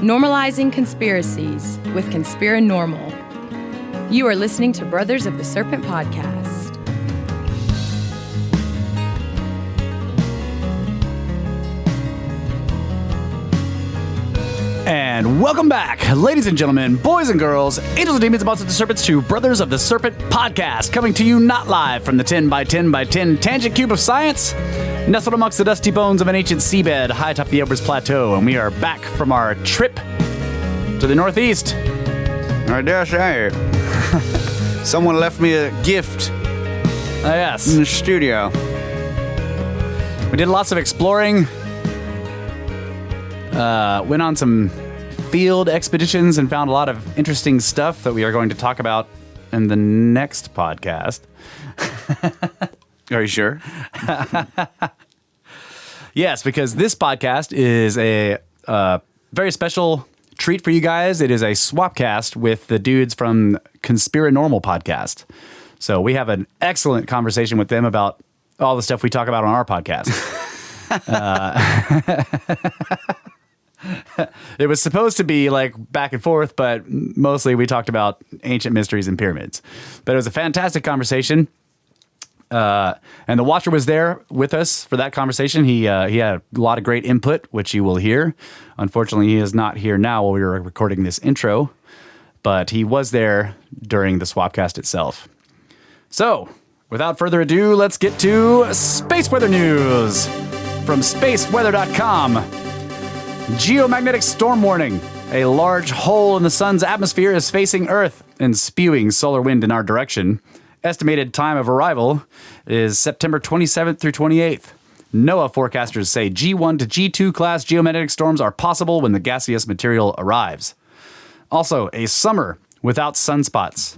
Normalizing conspiracies with Conspirinormal. You are listening to Brothers of the Serpent podcast. And welcome back, ladies and gentlemen, boys and girls, angels and demons, monsters and serpents, to Brothers of the Serpent podcast, coming to you not live from the 10 by 10 by 10 tangent cube of science, nestled amongst the dusty bones of an ancient seabed high atop the Elbrus Plateau, and we are back from our trip to the northeast. I dare say, someone left me a gift Yes. in the studio. We did lots of exploring, went on some field expeditions and found a lot of interesting stuff that we are going to talk about in the next podcast. Are you sure? Yes, because this podcast is a very special treat for you guys. It is a Swapcast with the dudes from Conspirinormal podcast. So we have an excellent conversation with them about all the stuff we talk about on our podcast. It was supposed to be like back and forth, but mostly we talked about ancient mysteries and pyramids. But it was a fantastic conversation. And the Watcher was there with us for that conversation. He had a lot of great input, which you will hear. Unfortunately, he is not here now while we were recording this intro, but he was there during the Swapcast itself. So, without further ado, let's get to space weather news from spaceweather.com. Geomagnetic storm warning. A large hole in the sun's atmosphere is facing Earth and spewing solar wind in our direction. Estimated time of arrival is September 27th through 28th. NOAA forecasters say G1 to G2 class geomagnetic storms are possible when the gaseous material arrives. Also, a summer without sunspots.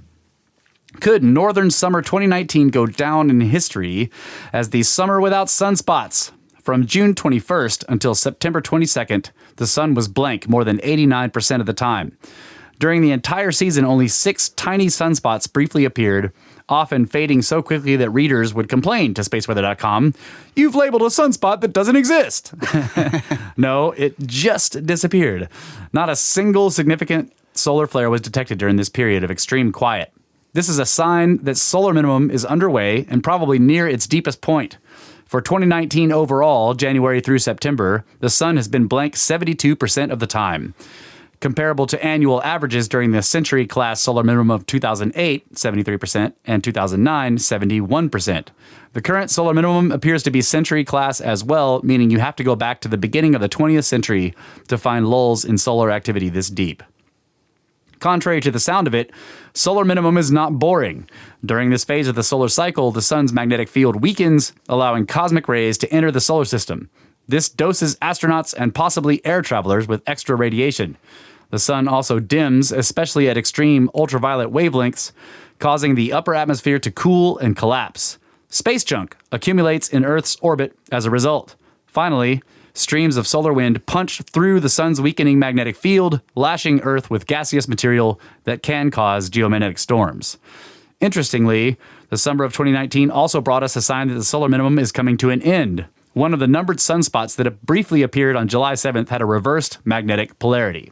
Could Northern Summer 2019 go down in history as the summer without sunspots? From June 21st until September 22nd, the sun was blank more than 89% of the time. During the entire season, only 6 tiny sunspots briefly appeared, often fading so quickly that readers would complain to spaceweather.com, "You've labeled a sunspot that doesn't exist." No, it just disappeared. Not a single significant solar flare was detected during this period of extreme quiet. This is a sign that solar minimum is underway and probably near its deepest point. For 2019 overall, January through September, the sun has been blank 72% of the time. Comparable to annual averages during the Century-class solar minimum of 2008, 73%, and 2009, 71%. The current solar minimum appears to be Century-class as well, meaning you have to go back to the beginning of the 20th century to find lulls in solar activity this deep. Contrary to the sound of it, solar minimum is not boring. During this phase of the solar cycle, the sun's magnetic field weakens, allowing cosmic rays to enter the solar system. This doses astronauts and possibly air travelers with extra radiation. The sun also dims, especially at extreme ultraviolet wavelengths, causing the upper atmosphere to cool and collapse. Space junk accumulates in Earth's orbit as a result. Finally, streams of solar wind punch through the sun's weakening magnetic field, lashing Earth with gaseous material that can cause geomagnetic storms. Interestingly, the summer of 2019 also brought us a sign that the solar minimum is coming to an end. One of the numbered sunspots that briefly appeared on July 7th had a reversed magnetic polarity.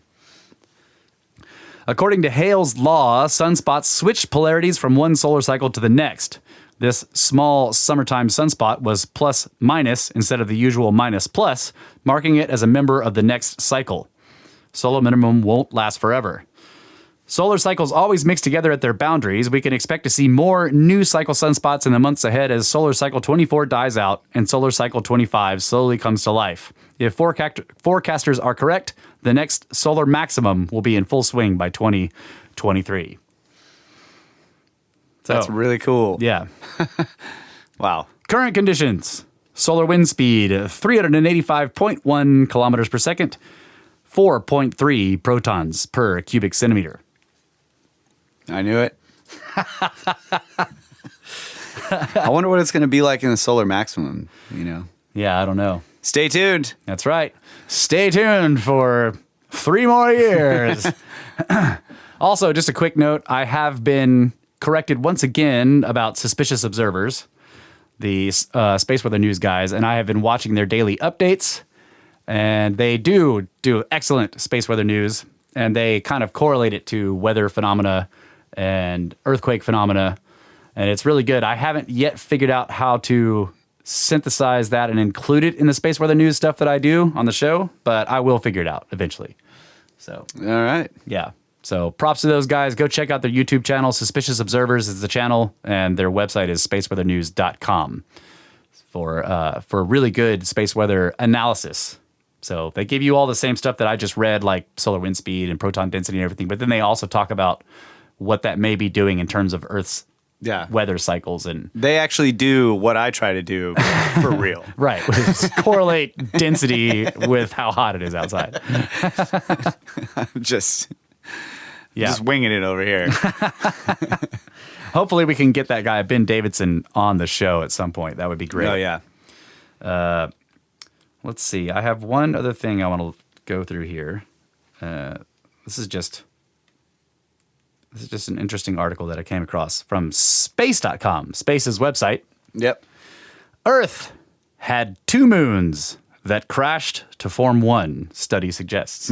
According to Hale's law, sunspots switch polarities from one solar cycle to the next. This small summertime sunspot was plus minus instead of the usual minus plus, marking it as a member of the next cycle. Solar minimum won't last forever. Solar cycles always mix together at their boundaries. We can expect to see more new cycle sunspots in the months ahead as solar cycle 24 dies out and solar cycle 25 slowly comes to life. If forecasters are correct, the next solar maximum will be in full swing by 2023. So, That's really cool. yeah. Wow. Current conditions. Solar wind speed, 385.1 kilometers per second, 4.3 protons per cubic centimeter. I knew it. I wonder what it's going to be like in the solar maximum, you know. Yeah, I don't know. Stay tuned. That's right. Stay tuned for 3 more years. Also, just a quick note, I have been corrected once again about suspicious observers, the Space Weather News guys, and I have been watching their daily updates. And they do excellent space weather news, and they kind of correlate it to weather phenomena and earthquake phenomena, and it's really good. I haven't yet figured out how to synthesize that and include it in the space weather news stuff that I do on the show, but I will figure it out eventually. So, All right. yeah. So props to those guys. Go check out their YouTube channel. Suspicious Observers is the channel, and their website is spaceweathernews.com for really good space weather analysis. So they give you all the same stuff that I just read, like solar wind speed and proton density and everything, but then they also talk about what that may be doing in terms of Earth's weather cycles. And they actually do what I try to do for real. Right, which is correlate density with how hot it is outside. Just winging it over here. Hopefully we can get that guy, Ben Davidson, on the show at some point. That would be great. Oh, yeah. Let's see. I have one other thing I want to go through here. This is just an interesting article that I came across from space.com, Space's website. Yep. Earth had 2 moons that crashed to form one, study suggests.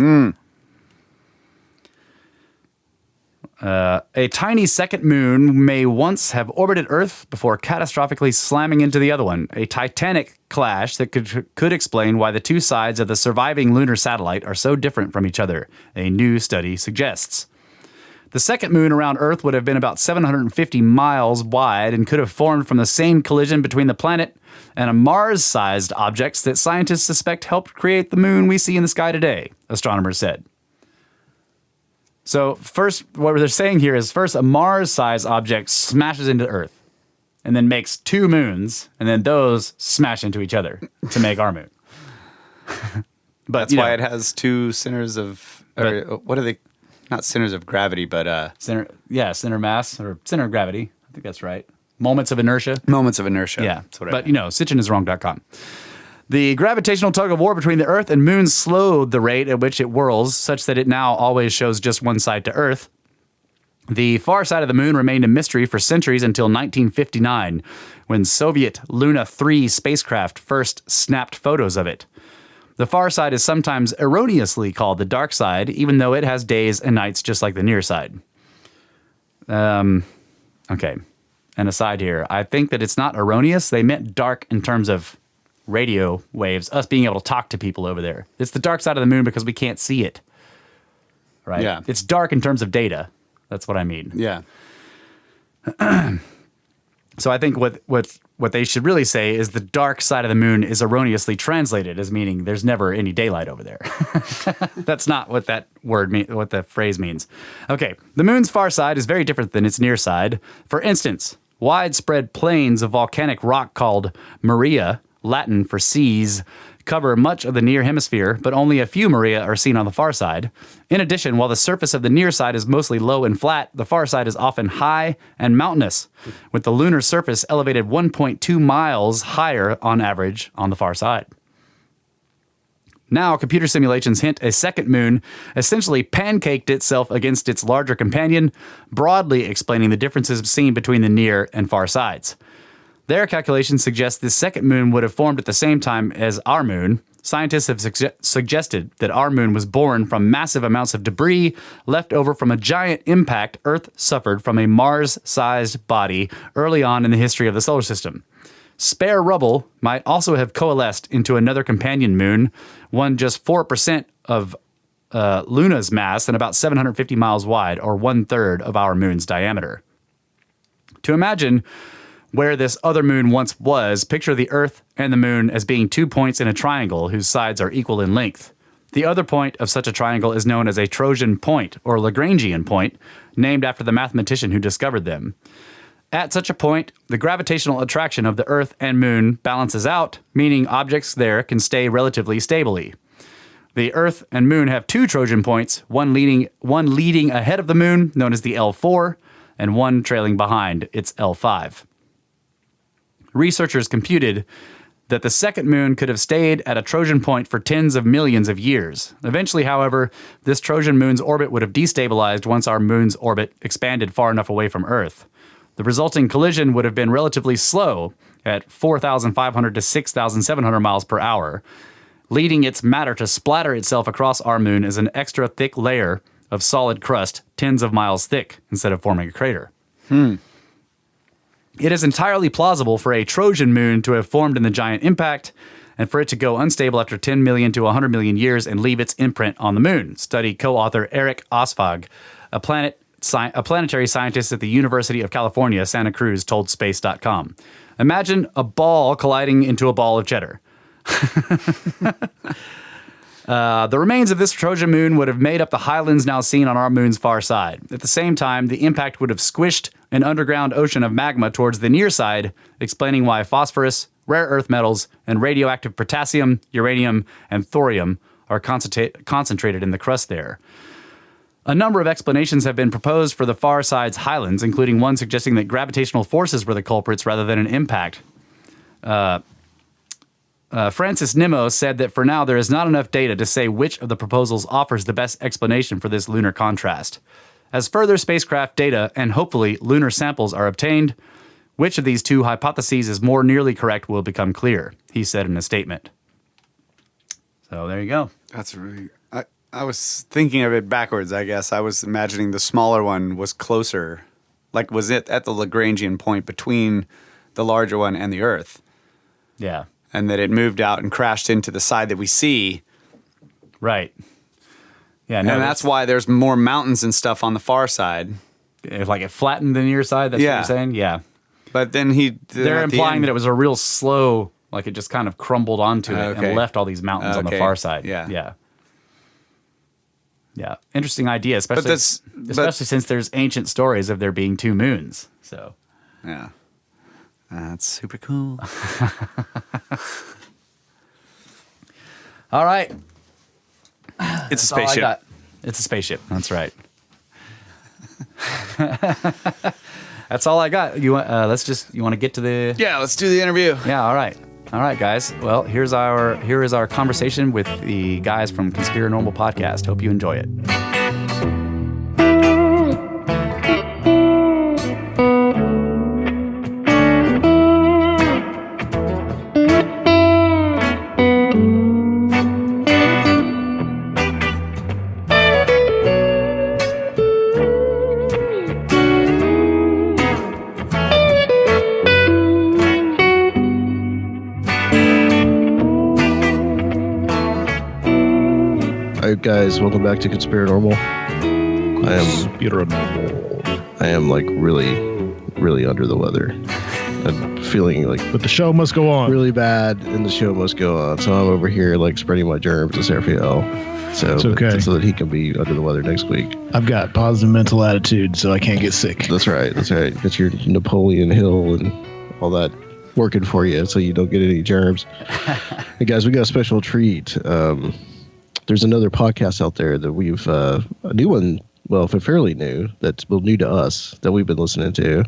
A tiny second moon may once have orbited Earth before catastrophically slamming into the other one, a titanic clash that could explain why the two sides of the surviving lunar satellite are so different from each other, a new study suggests. The second moon around Earth would have been about 750 miles wide and could have formed from the same collision between the planet and a Mars-sized objects that scientists suspect helped create the moon we see in the sky today, astronomers said. So first, what they're saying here is first a Mars-sized object smashes into Earth and then makes 2 moons, and then those smash into each other to make our moon. But that's why it has 2 centers of, what are they? Not centers of gravity, but center mass or center of gravity. I think that's right. Moments of inertia. Moments of inertia. Yeah, that's what but sitchiniswrong.com. The gravitational tug of war between the Earth and Moon slowed the rate at which it whirls, such that it now always shows just one side to Earth. The far side of the Moon remained a mystery for centuries until 1959, when Soviet Luna 3 spacecraft first snapped photos of it. The far side is sometimes erroneously called the dark side, even though it has days and nights just like the near side. Okay, an aside here. I think that it's not erroneous. They meant dark in terms of radio waves, us being able to talk to people over there. It's the dark side of the moon because we can't see it. Right? Yeah. It's dark in terms of data. That's what I mean. Yeah. So I think what they should really say is the dark side of the moon is erroneously translated as meaning there's never any daylight over there. That's not what that what the phrase means. Okay, the moon's far side is very different than its near side. For instance, widespread plains of volcanic rock called Maria, Latin for seas, cover much of the near hemisphere, but only a few Maria are seen on the far side. In addition, while the surface of the near side is mostly low and flat, the far side is often high and mountainous, with the lunar surface elevated 1.2 miles higher on average on the far side. Now, computer simulations hint a second moon essentially pancaked itself against its larger companion, broadly explaining the differences seen between the near and far sides. Their calculations suggest this second moon would have formed at the same time as our moon. Scientists have suggested that our moon was born from massive amounts of debris left over from a giant impact Earth suffered from a Mars-sized body early on in the history of the solar system. Spare rubble might also have coalesced into another companion moon, one just 4% of Luna's mass and about 750 miles wide, or 1/3 of our moon's diameter. To imagine where this other moon once was, picture the Earth and the moon as being 2 points in a triangle whose sides are equal in length. The other point of such a triangle is known as a Trojan point, or Lagrangian point, named after the mathematician who discovered them. At such a point, the gravitational attraction of the Earth and moon balances out, meaning objects there can stay relatively stably. The Earth and moon have 2 Trojan points, one leading ahead of the moon, known as the L4, and one trailing behind, its L5. Researchers computed that the second moon could have stayed at a Trojan point for tens of millions of years. Eventually, however, this Trojan moon's orbit would have destabilized once our moon's orbit expanded far enough away from Earth. The resulting collision would have been relatively slow at 4,500 to 6,700 miles per hour, leading its matter to splatter itself across our moon as an extra thick layer of solid crust tens of miles thick instead of forming a crater. It is entirely plausible for a Trojan moon to have formed in the giant impact and for it to go unstable after 10 million to 100 million years and leave its imprint on the moon, study co-author Eric Osfag, a planetary scientist at the University of California, Santa Cruz, told Space.com. Imagine a ball colliding into a ball of cheddar. The remains of this Trojan moon would have made up the highlands now seen on our moon's far side. At the same time, the impact would have squished an underground ocean of magma towards the near side, explaining why phosphorus, rare earth metals, and radioactive potassium, uranium, and thorium are concentrated in the crust there. A number of explanations have been proposed for the far side's highlands, including one suggesting that gravitational forces were the culprits rather than an impact. Francis Nimmo said that for now there is not enough data to say which of the proposals offers the best explanation for this lunar contrast. As further spacecraft data and hopefully lunar samples are obtained, which of these two hypotheses is more nearly correct will become clear, he said in a statement. So there you go. That's really... I was thinking of it backwards, I guess. I was imagining the smaller one was closer. Like, was it at the Lagrangian point between the larger one and the Earth? Yeah. And that it moved out and crashed into the side that we see. Right. Yeah, no, and that's why there's more mountains and stuff on the far side. Like it flattened the near side, that's what you're saying? Yeah. But then they're implying that it was a real slow, like it just kind of crumbled onto it and left all these mountains on the far side. Yeah. Yeah. Yeah. Interesting idea, especially since there's ancient stories of there being two moons. So. Yeah. That's super cool. All right. It's a spaceship. It's a spaceship. That's right. That's all I got. You want to get to the... Yeah, let's do the interview. Yeah, all right. All right, guys. Well, here is our conversation with the guys from Conspirinormal podcast. Hope you enjoy it. Guys, welcome back to Conspirinormal. I am like really under the weather. I'm feeling like, but the show must go on. Really bad, and the show must go on. So I'm over here like spreading my germs to Seraphael. So it's okay. So that he can be under the weather next week. I've got positive mental attitude, so I can't get sick. That's right. Got your Napoleon Hill and all that working for you, so you don't get any germs. Hey guys, we got a special treat. There's another podcast out there that we've a new one, well, fairly new, that's new to us that we've been listening to,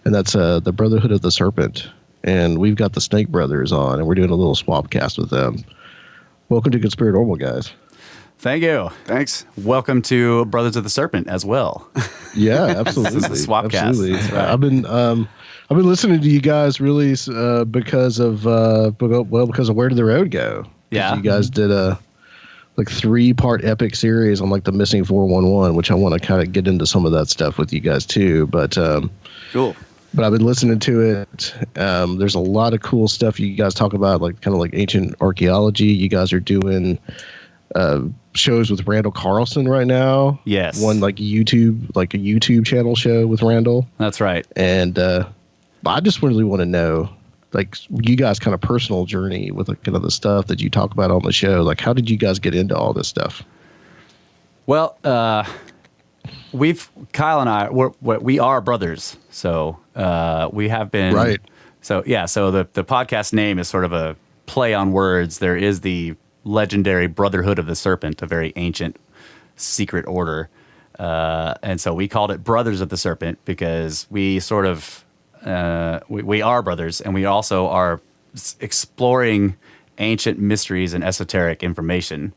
and that's the Brotherhood of the Serpent, and we've got the Snake Brothers on, and we're doing a little Swapcast with them. Welcome to Conspirinormal, guys. Thank you. Thanks. Welcome to Brothers of the Serpent as well. Yeah, absolutely. This is the Swapcast. Absolutely. That's right. I've been listening to you guys really because of Where Did the Road Go? Yeah. You guys did a 3-part epic series on like the missing 411, which I want to kind of get into some of that stuff with you guys too. But cool. But I've been listening to it. There's a lot of cool stuff you guys talk about, like kind of like ancient archaeology. You guys are doing shows with Randall Carlson right now. Yes. One like a YouTube channel show with Randall. That's right. And I just really want to know, like, you guys' kind of personal journey with like, kind of the stuff that you talk about on the show. Like, how did you guys get into all this stuff? Well, Kyle and I, we are brothers. So we have been. Right. So, yeah. So the podcast name is sort of a play on words. There is the legendary Brotherhood of the Serpent, a very ancient secret order. And so we called it Brothers of the Serpent because we sort of, we are brothers, and we also are exploring ancient mysteries and esoteric information,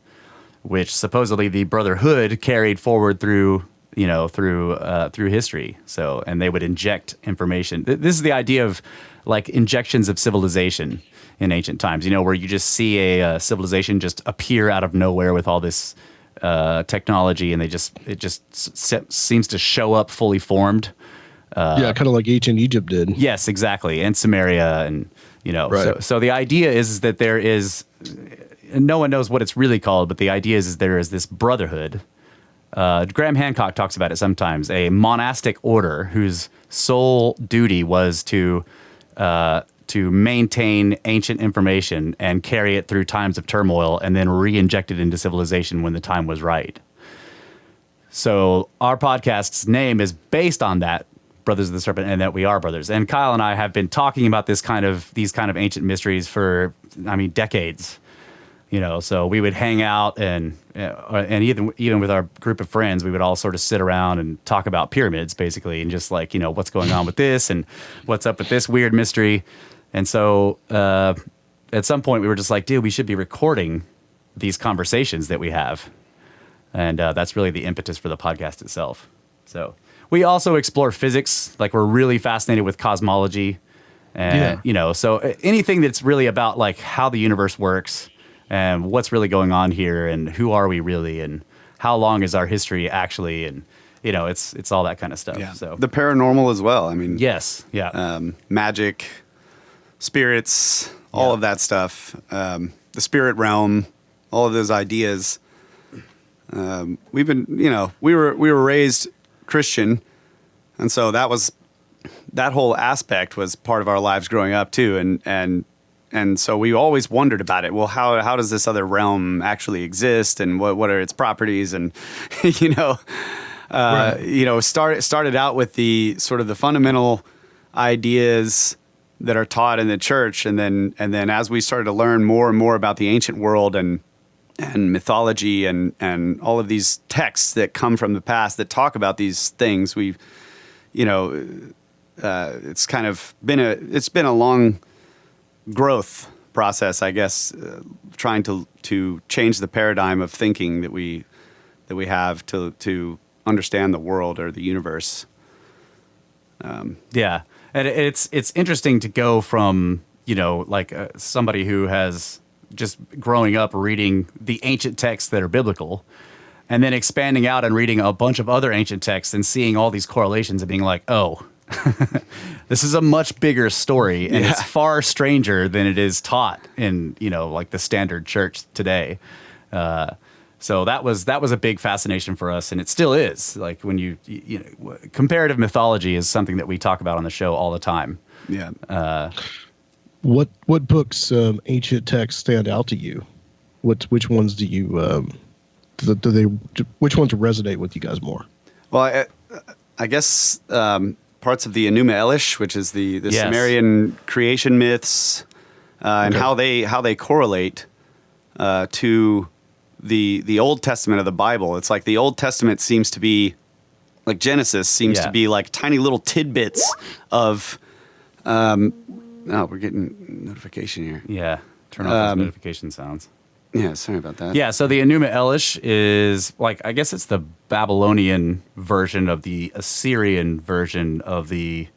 which supposedly the Brotherhood carried forward through through history. So, and they would inject information. This is the idea of like injections of civilization in ancient times, where you just see a civilization just appear out of nowhere with all this technology, and it just seems to show up fully formed. Kind of like ancient Egypt did. Yes, exactly, and Samaria, and Right. So the idea is that there is, and no one knows what it's really called, but the idea is there is this brotherhood. Graham Hancock talks about it sometimes, a monastic order whose sole duty was to maintain ancient information and carry it through times of turmoil and then re-inject it into civilization when the time was right. So our podcast's name is based on that, Brothers of the Serpent, and that we are brothers. And Kyle and I have been talking about these kind of ancient mysteries for, decades. So we would hang out and even with our group of friends, we would all sort of sit around and talk about pyramids, basically, and just like, what's going on with this and what's up with this weird mystery. And so at some point we were just like, dude, we should be recording these conversations that we have. And that's really the impetus for the podcast itself. So we also explore physics. Like, we're really fascinated with cosmology. And, so anything that's really about like how the universe works and what's really going on here and who are we really and how long is our history actually, and it's all that kind of stuff. Yeah. So The paranormal as well. I mean, yes, yeah, magic, spirits, all of that stuff, the spirit realm, all of those ideas. We've been, we were raised Christian, and so that whole aspect was part of our lives growing up too, and so we always wondered about it. Well, how does this other realm actually exist, and what are its properties? And started out with the sort of the fundamental ideas that are taught in the church, and then as we started to learn more and more about the ancient world and mythology and all of these texts that come from the past that talk about these things, it's kind of been a long growth process, I guess, trying to change the paradigm of thinking that we have to understand the world or the universe. yeah. And it's interesting to go from somebody who has just growing up reading the ancient texts that are biblical, and then expanding out and reading a bunch of other ancient texts and seeing all these correlations and being like, oh, this is a much bigger story, and it's far stranger than it is taught in, like the standard church today. So that was a big fascination for us, and it still is. Like when comparative mythology is something that we talk about on the show all the time. Yeah. What books, ancient texts stand out to you? Which ones do you which ones resonate with you guys more? Well, I guess parts of the Enuma Elish, which is the Yes. Sumerian creation myths, and how they correlate to the Old Testament of the Bible. It's like the Old Testament seems to be like Genesis seems to be like tiny little tidbits of. Oh, we're getting notification here. Yeah. Turn off those notification sounds. Yeah, sorry about that. Yeah, so the Enuma Elish is I guess it's the Babylonian version of the Assyrian version of the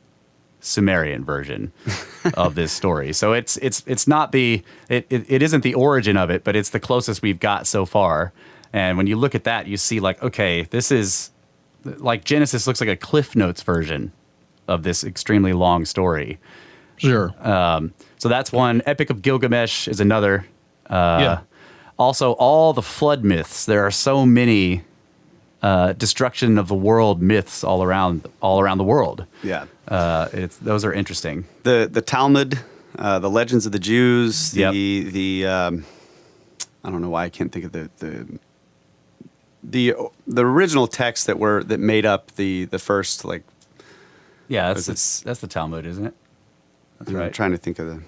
Sumerian version of this story. So it's not it isn't the origin of it, but it's the closest we've got so far. And when you look at that, you see okay, this is like Genesis looks like a Cliff Notes version of this extremely long story. Sure. So that's one. Epic of Gilgamesh is another. Also, all the flood myths. There are so many destruction of the world myths all around the world. Yeah. Those are interesting. The Talmud, the Legends of the Jews, Yep. the I don't know why I can't think of the original texts that made up the first Yeah, that's the Talmud, isn't it? That's I'm right. trying to think of the.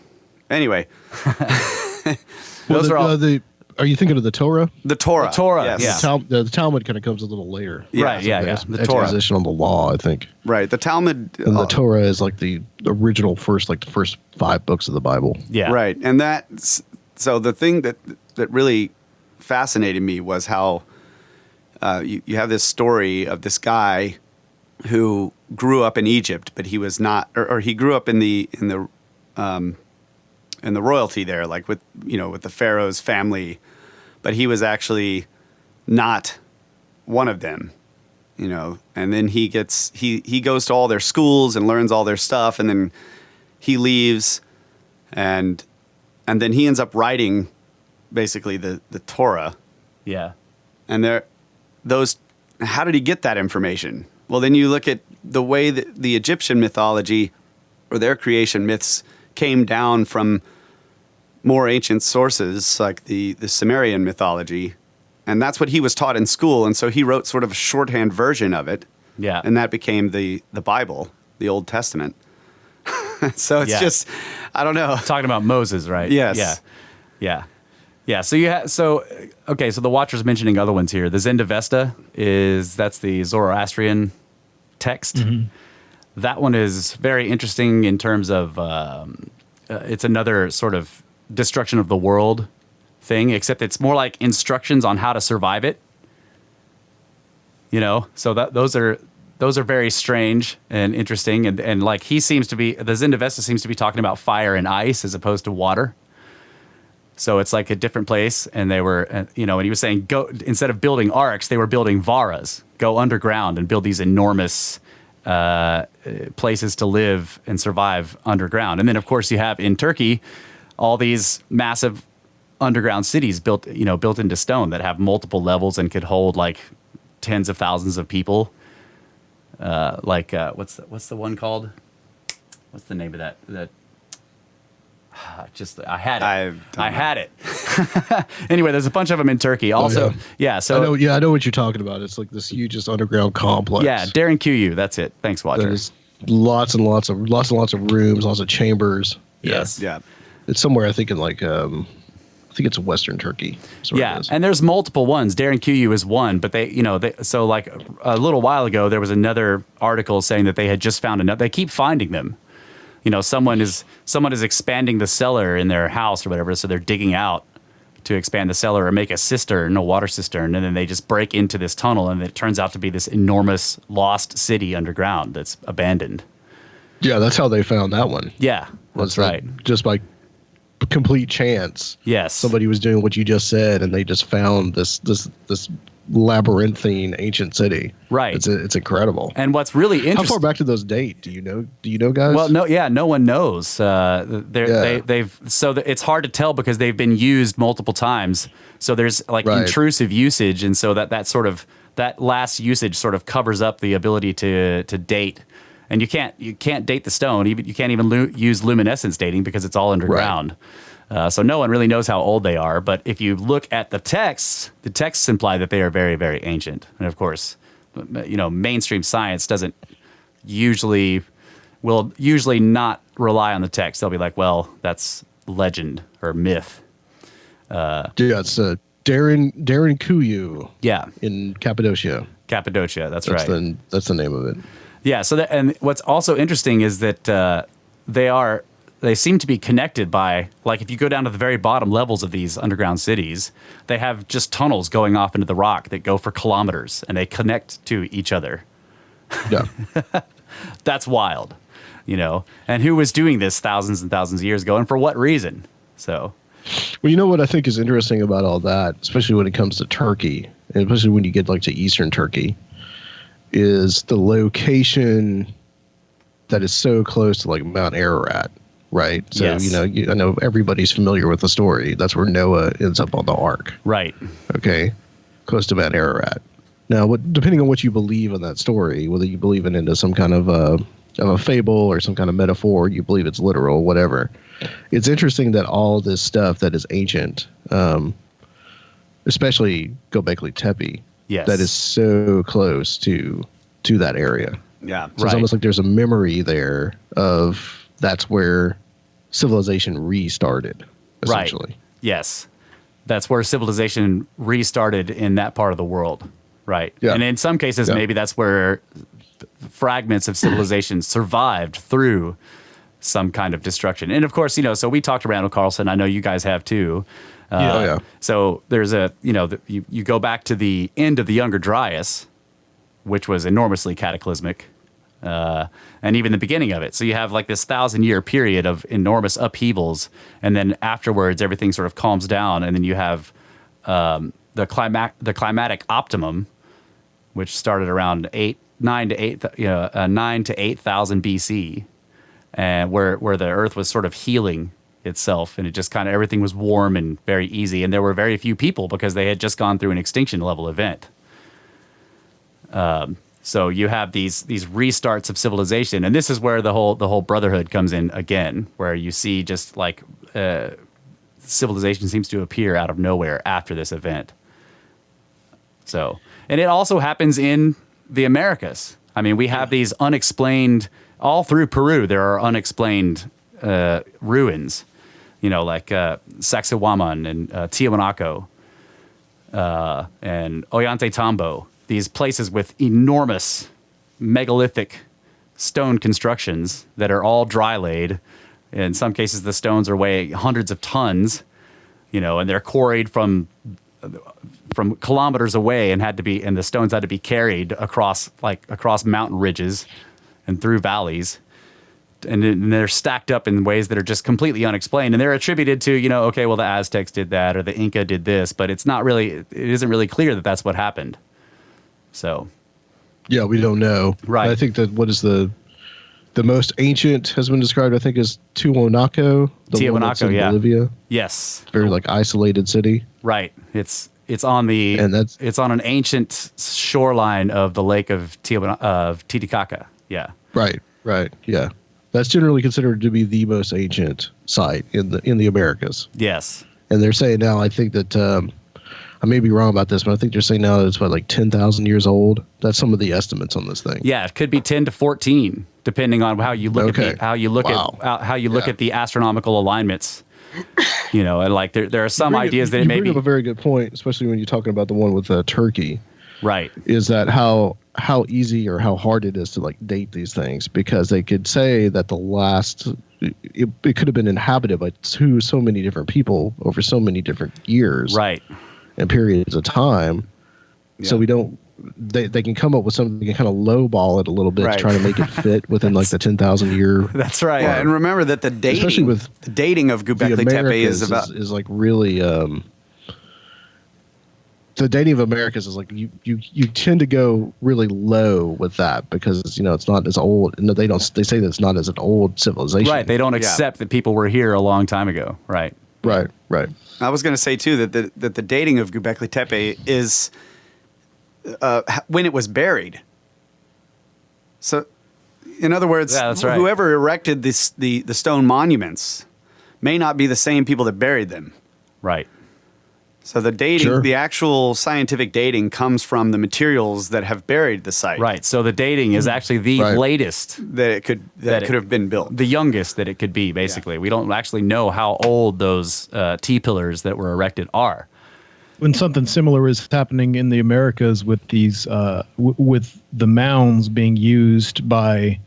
Anyway, Those are all. Are you thinking of the Torah? the Torah. The Torah, yes. yeah. The Talmud kind of comes a little later. Right, yeah. The Torah. Exposition on the law, I think. Right. The Talmud. And the Torah is like the original first 5 books of the Bible. Yeah. Right. And so the thing that really fascinated me was how you have this story of this guy who grew up in Egypt, but he was not, or he grew up in the royalty there, like with the pharaoh's family, but he was actually not one of them, And then he goes to all their schools and learns all their stuff, and then he leaves, and then he ends up writing basically the Torah. Yeah. And how did he get that information? Well, then you look at the way that the Egyptian mythology or their creation myths came down from more ancient sources like the Sumerian mythology. And that's what he was taught in school. And so he wrote sort of a shorthand version of it. Yeah. And that became the Bible, the Old Testament. So it's just, I don't know. Talking about Moses, right? Yes. Yeah. So okay, so the Watcher's mentioning other ones here. The Zendavesta that's the Zoroastrian text. Mm-hmm. That one is very interesting in terms of it's another sort of destruction of the world thing, except it's more like instructions on how to survive it. So those are very strange and interesting, and like the Zendavesta seems to be talking about fire and ice as opposed to water. So it's like a different place, and they were, and he was saying, go, instead of building arcs, they were building varas, go underground and build these enormous places to live and survive underground. And then, of course, you have in Turkey all these massive underground cities built into stone that have multiple levels and could hold like tens of thousands of people. What's the one called? What's the name of that? I had it. Anyway, there's a bunch of them in Turkey. Also, So I know what you're talking about. It's like this huge just underground complex. Yeah, Darren QU. That's it. Thanks, Watcher. There's lots and lots of rooms, lots of chambers. Yes. Yeah. It's somewhere I think in I think it's Western Turkey. Yeah, and there's multiple ones. Darren QU is one, but so like a little while ago there was another article saying that they had just found another. They keep finding them. Someone is expanding the cellar in their house or whatever, so they're digging out to expand the cellar or make a water cistern, and then they just break into this tunnel, and it turns out to be this enormous lost city underground that's abandoned. Yeah, that's how they found that one. Yeah, that's right. Just by complete chance. Yes. Somebody was doing what you just said, and they just found this labyrinthine ancient city. Right. It's incredible. And what's really interesting. How far back do those date? Do you know, guys? Well, no one knows. So it's hard to tell because they've been used multiple times. So there's intrusive usage, and so that last usage sort of covers up the ability to date. And you can't date the stone. You can't even use luminescence dating because it's all underground. Right. So no one really knows how old they are. But if you look at the texts imply that they are very, very ancient. And of course, mainstream science will usually not rely on the text. They'll be like, well, that's legend or myth. It's Darren Kuyu. Yeah. In Cappadocia. That's right. That's the name of it. Yeah. So and what's also interesting is that they seem to be connected by, like, if you go down to the very bottom levels of these underground cities, they have just tunnels going off into the rock that go for kilometers, and they connect to each other. Yeah. That's wild, And who was doing this thousands and thousands of years ago, and for what reason? So. Well, what I think is interesting about all that, especially when it comes to Turkey, and especially when you get to Eastern Turkey, is the location that is so close to Mount Ararat, right? So, yes. I know everybody's familiar with the story. That's where Noah ends up on the ark. Right. Okay. Close to Mount Ararat. Now, depending on what you believe in that story, whether you believe it into some kind of a fable or some kind of metaphor, you believe it's literal, whatever. It's interesting that all this stuff that is ancient, especially Göbekli Tepe, yes, that is so close to that area. Yeah. So it's almost like there's a memory there of that's where civilization restarted, essentially. Right. Yes. That's where civilization restarted in that part of the world. Right. Yeah. And in some cases, maybe that's where fragments of civilization survived through some kind of destruction. And of course, so we talked to Randall Carlson. I know you guys have too. Oh, yeah. So there's you go back to the end of the Younger Dryas, which was enormously cataclysmic, and even the beginning of it. So you have like this 1,000-year period of enormous upheavals, and then afterwards everything sort of calms down, and then you have the climatic optimum, which started around 9 to 8,000 BC, and where the Earth was sort of healing itself, and it just kind of everything was warm and very easy, and there were very few people because they had just gone through an extinction level event. So you have these restarts of civilization, and this is where the whole brotherhood comes in again, where you see just like civilization seems to appear out of nowhere after this event. So, and it also happens in the Americas. I mean, we have these unexplained all through Peru. There are unexplained ruins, like Sacsayhuaman and Tiwanaku and Ollantaytambo. These places with enormous megalithic stone constructions that are all dry laid. In some cases, the stones are weighing hundreds of tons, and they're quarried from kilometers away and the stones had to be carried across mountain ridges and through valleys. And they're stacked up in ways that are just completely unexplained. And they're attributed to, the Aztecs did that or the Inca did this, but it isn't really clear that that's what happened. So, yeah, we don't know. Right. I think that what is the most ancient has been described, I think, as Tiwanaku, the one that's in Bolivia. Yes. Very isolated city. Right. It's on it's on an ancient shoreline of the lake of Titicaca. Yeah. Right. Yeah. That's generally considered to be the most ancient site in the Americas. Yes. And they're saying now, I think that I may be wrong about this, but I think they're saying now that it's 10,000 years old. That's some of the estimates on this thing. Yeah, it could be 10 to 14, depending on how you look at the astronomical alignments. And there are some ideas that it may be. You bring up a very good point, especially when you're talking about the one with Turkey. Right. Is that how easy or how hard it is to date these things, because they could say that the last it could have been inhabited by so many different people over so many different years. Right. And periods of time. Yeah. So we don't they can come up with something, they can kind of lowball it a little bit to try to make it fit within the 10,000 year. That's right. Yeah, and remember that the dating, especially with the dating of Göbekli Tepe is really the dating of Americas is you tend to go really low with that because it's not as old. No, they say that it's not as an old civilization. Right. They don't accept that people were here a long time ago. Right. Right. I was going to say too that the dating of Göbekli Tepe is when it was buried. So, in other words, whoever erected the stone monuments may not be the same people that buried them. Right. So the dating, the actual scientific dating, comes from the materials that have buried the site. Right. So the dating is actually the latest that it could have been built. The youngest that it could be. Basically, we don't actually know how old those T-pillars that were erected are. When something similar is happening in the Americas with these, with the mounds being used by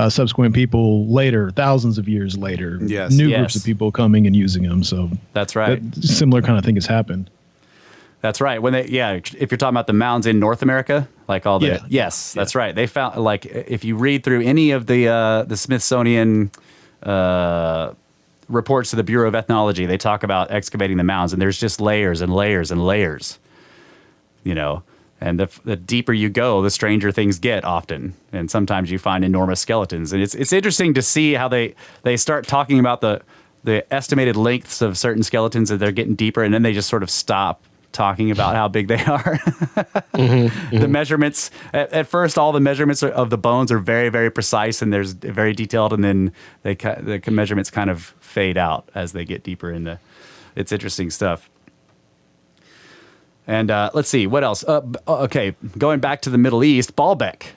subsequent people later, thousands of years later, new groups of people coming and using them. So that's right. Similar kind of thing has happened. That's right. When if you're talking about the mounds in North America, that's right. They found if you read through any of the Smithsonian reports to the Bureau of Ethnology, they talk about excavating the mounds, and there's just layers and layers and layers. And the deeper you go, the stranger things get often. And sometimes you find enormous skeletons. And it's interesting to see how they start talking about the estimated lengths of certain skeletons as they're getting deeper, and then they just sort of stop talking about how big they are. The measurements, at first, all the measurements of the bones are very, very precise, and there's very detailed, and then the measurements kind of fade out as they get deeper in it's interesting stuff. And let's see, what else? Okay, going back to the Middle East, Baalbek.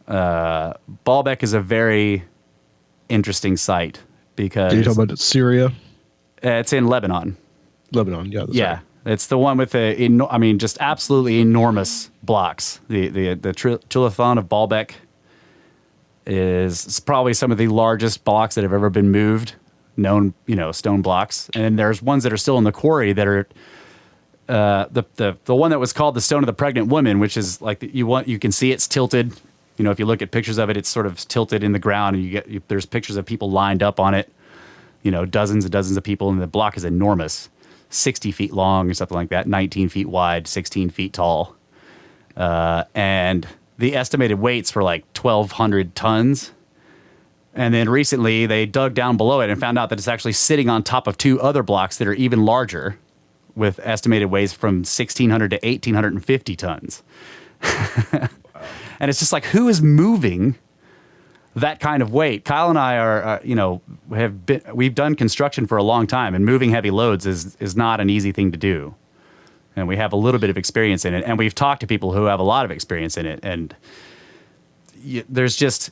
Baalbek is a very interesting site because... Are you talking about Syria? It's in Lebanon. Lebanon, yeah. That's right. It's the one with just absolutely enormous blocks. The Trilithon of Baalbek is probably some of the largest blocks that have ever been moved known, stone blocks. And there's ones that are still in the quarry that are the one that was called the Stone of the Pregnant Woman, which is like you can see it's tilted. If you look at pictures of it, it's sort of tilted in the ground, and there's pictures of people lined up on it. Dozens and dozens of people, and the block is enormous, 60 feet long or something like that, 19 feet wide, 16 feet tall, and the estimated weights were like 1,200 tons. And then recently they dug down below it and found out that it's actually sitting on top of 2 other blocks that are even larger, with estimated weights from 1,600 to 1,850 tons. And it's just like, who is moving that kind of weight? Kyle and I are, we've done construction for a long time, and moving heavy loads is not an easy thing to do. And we have a little bit of experience in it, and we've talked to people who have a lot of experience in it. And there's just,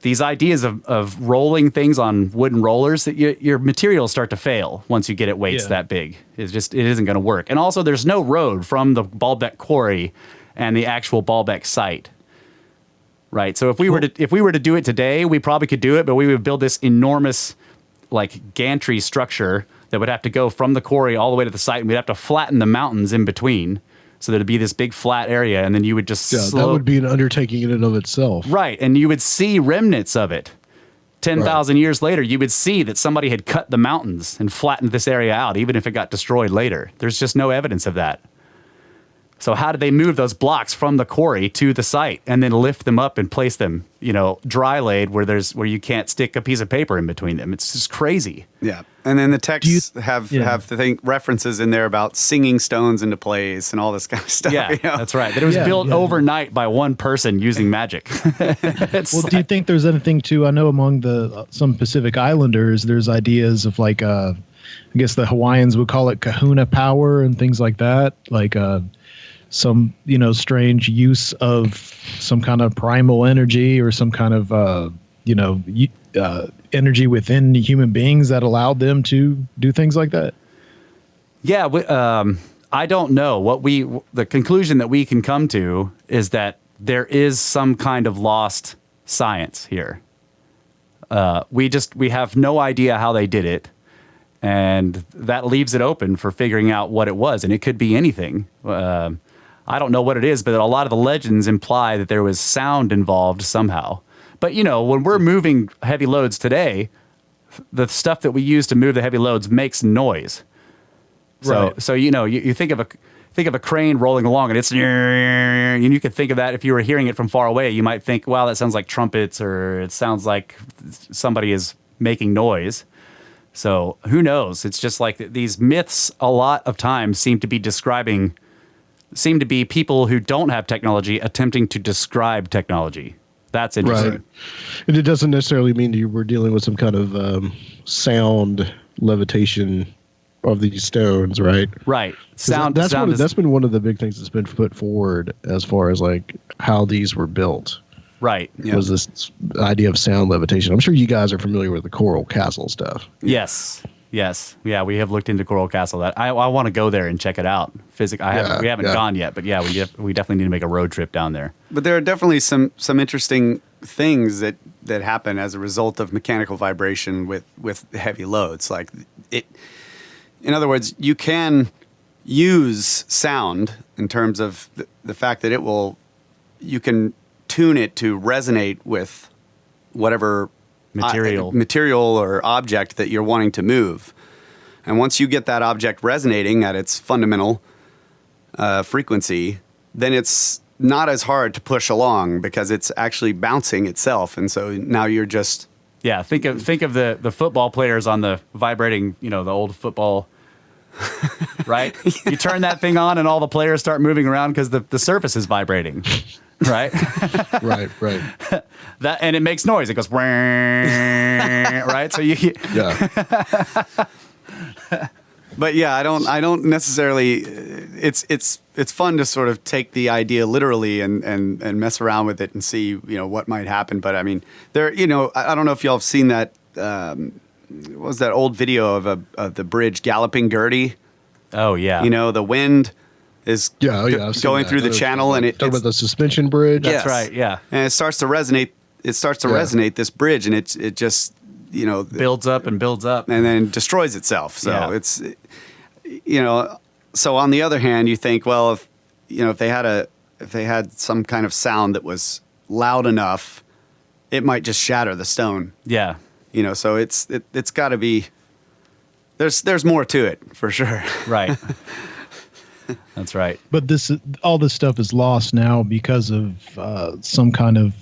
these ideas of rolling things on wooden rollers, that your materials start to fail once you get it weights that big. It isn't going to work. And also, there's no road from the Baalbek quarry and the actual Baalbek site. Right. So if we were to do it today, we probably could do it, but we would build this enormous gantry structure that would have to go from the quarry all the way to the site, and we'd have to flatten the mountains in between so that it'd be this big flat area, and then you would just that would be an undertaking in and of itself. Right. And you would see remnants of it. 10,000 years later, you would see that somebody had cut the mountains and flattened this area out, even if it got destroyed later. There's just no evidence of that. So how did they move those blocks from the quarry to the site and then lift them up and place them, dry laid where you can't stick a piece of paper in between them? It's just crazy. Yeah. And then the texts have the references in there about singing stones into place and all this kind of stuff. Yeah, that's right. That it was built overnight by one person using magic. Do you think there's anything to, I know among some Pacific Islanders, there's ideas of I guess the Hawaiians would call it kahuna power and things like that, some strange use of some kind of primal energy or some kind of energy within human beings that allowed them to do things like that. Yeah, I don't know. The conclusion that we can come to is that there is some kind of lost science here. We have no idea how they did it, and that leaves it open for figuring out what it was, and it could be anything. I don't know what it is, but a lot of the legends imply that there was sound involved somehow. But, when we're moving heavy loads today, the stuff that we use to move the heavy loads makes noise. So you think of a crane rolling along, and and you could think of that if you were hearing it from far away. You might think, wow, that sounds like trumpets, or it sounds like somebody is making noise. So who knows? It's just like these myths a lot of times seem to be people who don't have technology attempting to describe technology. That's interesting. Right. And it doesn't necessarily mean you were dealing with some kind of sound levitation of these stones, right? Right. That's been one of the big things that's been put forward as far as how these were built. Right. Yeah. Was this idea of sound levitation. I'm sure you guys are familiar with the Coral Castle stuff. Yes. Yeah, we have looked into Coral Castle. That I want to go there and check it out. We haven't gone yet, but we definitely need to make a road trip down there. But there are definitely some interesting things that happen as a result of mechanical vibration with heavy loads. In other words, you can use sound in terms of the fact that you can tune it to resonate with whatever material or object that you're wanting to move. And once you get that object resonating at its fundamental frequency, then it's not as hard to push along because it's actually bouncing itself. And so now you're just... Yeah, think of the football players on the vibrating, the old football, right? You turn that thing on and all the players start moving around because the surface is vibrating. Right. right. And it makes noise. It goes, right. So But yeah, I don't necessarily. It's fun to sort of take the idea literally and mess around with it and see what might happen. But I mean, there I don't know if y'all have seen that. What was that old video of the bridge galloping Gertie? Oh yeah. The wind is going through the channel, and talking about the suspension bridge. That's right. Yeah, and it starts to resonate. It starts to resonate this bridge, and it just builds up and builds up. and then destroys itself. So Yeah. it's, so on the other hand, you think, well, if they had some kind of sound that was loud enough, it might just shatter the stone. Yeah. So it's got to be, there's more to it for sure. Right. That's right. But all this stuff is lost now because of some kind of,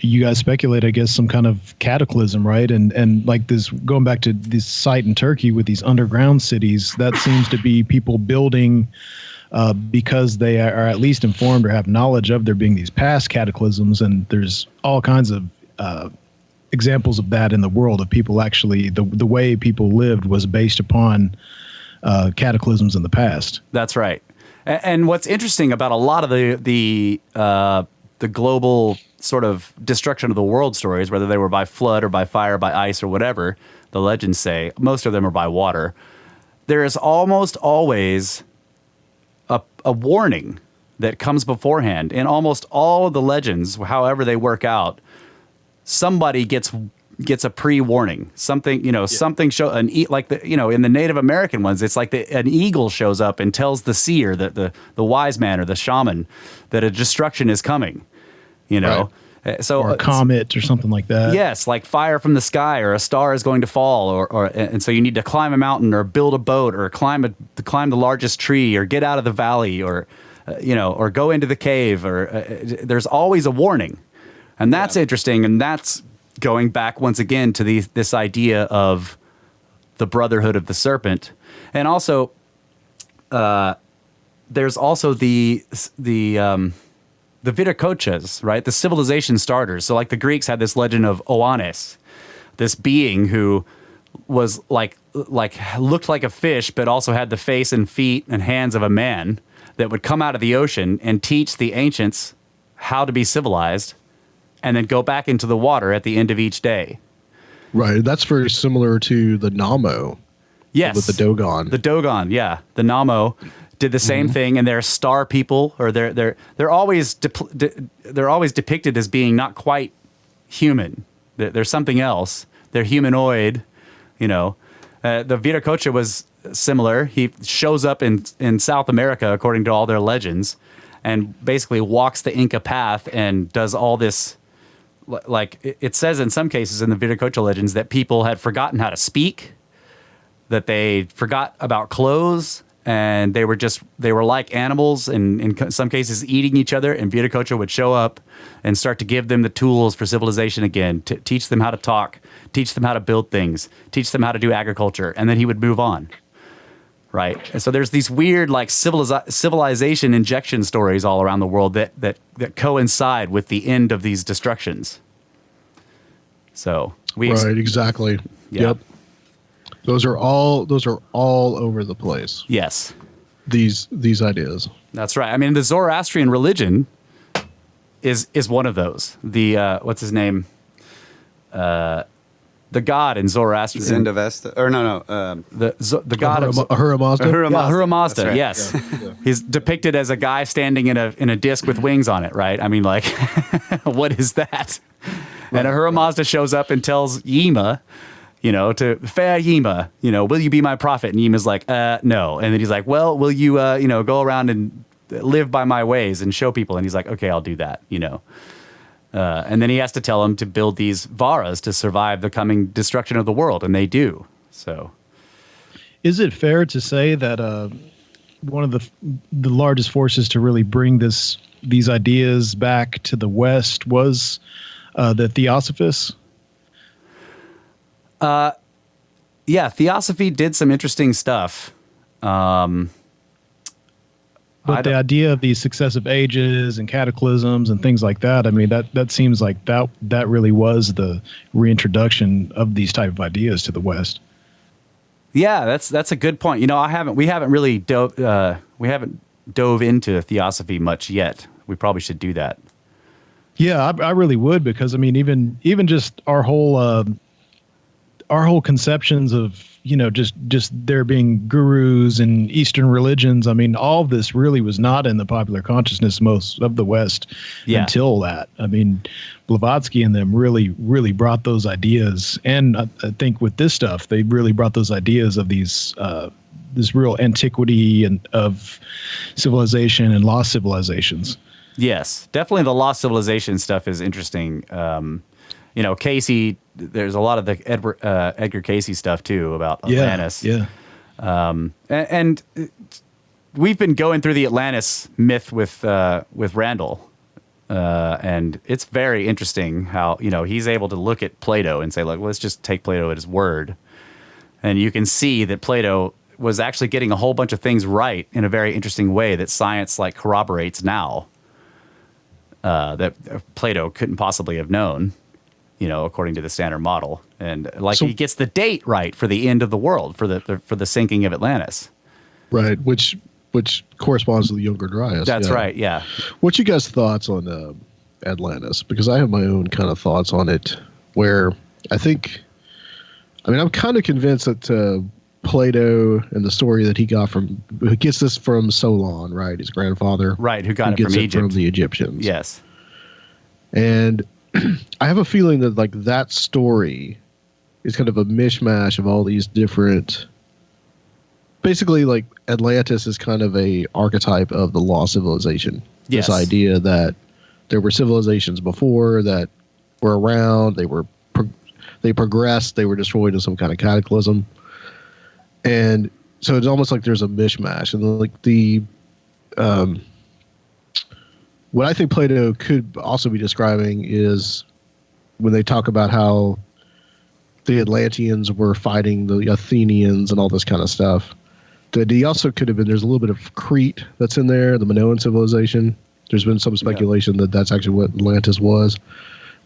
you guys speculate, I guess, some kind of cataclysm, right? And like this, going back to this site in Turkey with these underground cities, that seems to be people building because they are at least informed or have knowledge of there being these past cataclysms. And there's all kinds of examples of that in the world, of people actually, the way people lived was based upon cataclysms in the past. That's right. And what's interesting about a lot of the global sort of destruction of the world stories, whether they were by flood or by fire, by ice or whatever the legends say, most of them are by water. There is almost always a warning that comes beforehand. In almost all of the legends, however they work out, somebody gets a pre-warning. Something, something like in the Native American ones, it's like an eagle shows up and tells the seer, the wise man or the shaman, that a destruction is coming. Right. So or a comet or something like that. Yes, like fire from the sky, or a star is going to fall, and so you need to climb a mountain or build a boat or climb the largest tree or get out of the valley or or go into the cave, or there's always a warning. And that's interesting, and that's going back once again to this idea of the brotherhood of the serpent. And also there's also the Viracochas, right? The civilization starters. So like the Greeks had this legend of Oannes, this being who was like looked like a fish, but also had the face and feet and hands of a man, that would come out of the ocean and teach the ancients how to be civilized, and then go back into the water at the end of each day. Right. That's very similar to the Namo. Yes. With the Dogon. The Dogon, yeah. The Namo did the same thing, and they're star people, or they're always depicted as being not quite human. They're something else. They're humanoid, The Viracocha was similar. He shows up in South America, according to all their legends, and basically walks the Inca path and does all this. Like it says in some cases in the Viracocha legends that people had forgotten how to speak, that they forgot about clothes, and they were like animals, and in some cases eating each other. And Viracocha would show up and start to give them the tools for civilization again, to teach them how to talk, teach them how to build things, teach them how to do agriculture, and then he would move on. Right. And so there's these weird like civilization injection stories all around the world that coincide with the end of these destructions. So right, exactly. Yeah. Yep. Those are all over the place. Yes. These ideas. That's right. I mean, the Zoroastrian religion is one of those. The what's his name? The god in Zoroastrian. Zendavesta, or no, the god of Ahura Mazda. Ahura Mazda. Ahura Mazda. Right. Yes, Yeah. He's depicted as a guy standing in a disc with wings on it. Right. I mean, like, what is that? And Ahura Mazda shows up and tells Yima, to fair Yima, will you be my prophet? And Yima's like, no. And then he's like, well, will you, go around and live by my ways and show people? And he's like, okay, I'll do that. And then he has to tell them to build these varas to survive the coming destruction of the world, and they do. So, is it fair to say that one of the largest forces to really bring these ideas back to the West was the Theosophists? Yeah, Theosophy did some interesting stuff. But the idea of these successive ages and cataclysms and things like that, I mean, that seems like that really was the reintroduction of these type of ideas to the West. Yeah, that's a good point. We haven't really dove into Theosophy much yet. We probably should do that. Yeah, I really would, because I mean, even just our whole our whole conceptions of, just there being gurus and Eastern religions. I mean, all of this really was not in the popular consciousness most of the West until that. I mean, Blavatsky and them really, really brought those ideas. And I think with this stuff, they really brought those ideas of these, this real antiquity and of civilization and lost civilizations. Yes, definitely the lost civilization stuff is interesting. Casey, there's a lot of the Edgar Casey stuff too about Atlantis. Yeah. And we've been going through the Atlantis myth with Randall, and it's very interesting how he's able to look at Plato and say, like, let's just take Plato at his word, and you can see that Plato was actually getting a whole bunch of things right in a very interesting way that science like corroborates now. That Plato couldn't possibly have known, according to the standard model, and he gets the date right for the end of the world, for the sinking of Atlantis. Right, which corresponds to the Younger Dryas. That's right. Yeah. What's you guys' thoughts on Atlantis? Because I have my own kind of thoughts on it. Where I'm kind of convinced that Plato and the story that he gets this from Solon, right? His grandfather, right? Who got it from Egypt, from the Egyptians. Yes. And I have a feeling that that story is kind of a mishmash of all these different. Basically, Atlantis is kind of a archetype of the lost civilization. Yes. This idea that there were civilizations before that were around. They progressed. They were destroyed in some kind of cataclysm. And so it's almost like there's a mishmash, and what I think Plato could also be describing is when they talk about how the Atlanteans were fighting the Athenians and all this kind of stuff. That he also could have been. There's a little bit of Crete that's in there, the Minoan civilization. There's been some speculation that that's actually what Atlantis was,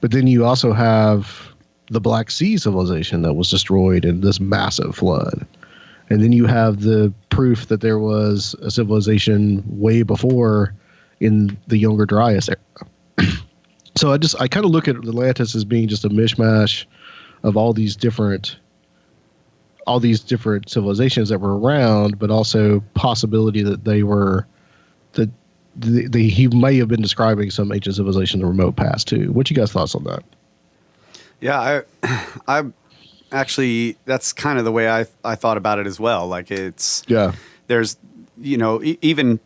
but then you also have the Black Sea civilization that was destroyed in this massive flood. And then you have the proof that there was a civilization way before in the Younger Dryas era. So I kind of look at Atlantis as being just a mishmash of all these different civilizations that were around, but also possibility that he may have been describing some ancient civilization in the remote past too. What you guys' thoughts on that? Yeah, I actually, that's kind of the way I thought about it as well. There's, even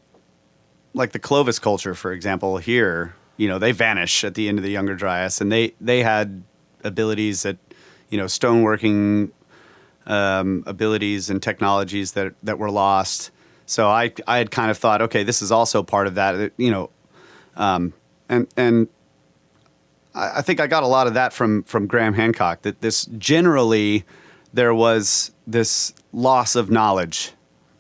like the Clovis culture, for example, here, they vanish at the end of the Younger Dryas, and they had abilities that, stoneworking abilities and technologies that were lost. So I had kind of thought, okay, this is also part of that, and I think I got a lot of that from Graham Hancock, that this generally there was this loss of knowledge,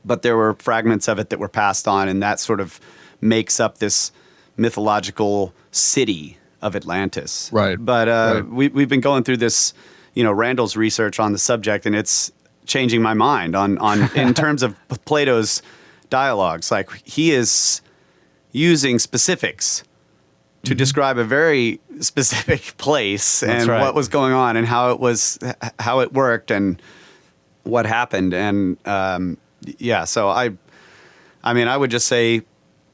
but there were fragments of it that were passed on, and that sort of makes up this mythological city of Atlantis. Right. But we've been going through this, Randall's research on the subject, and it's changing my mind on in terms of Plato's dialogues. Like, he is using specifics to describe a very specific place and what was going on and how it worked and what happened. And so I would just say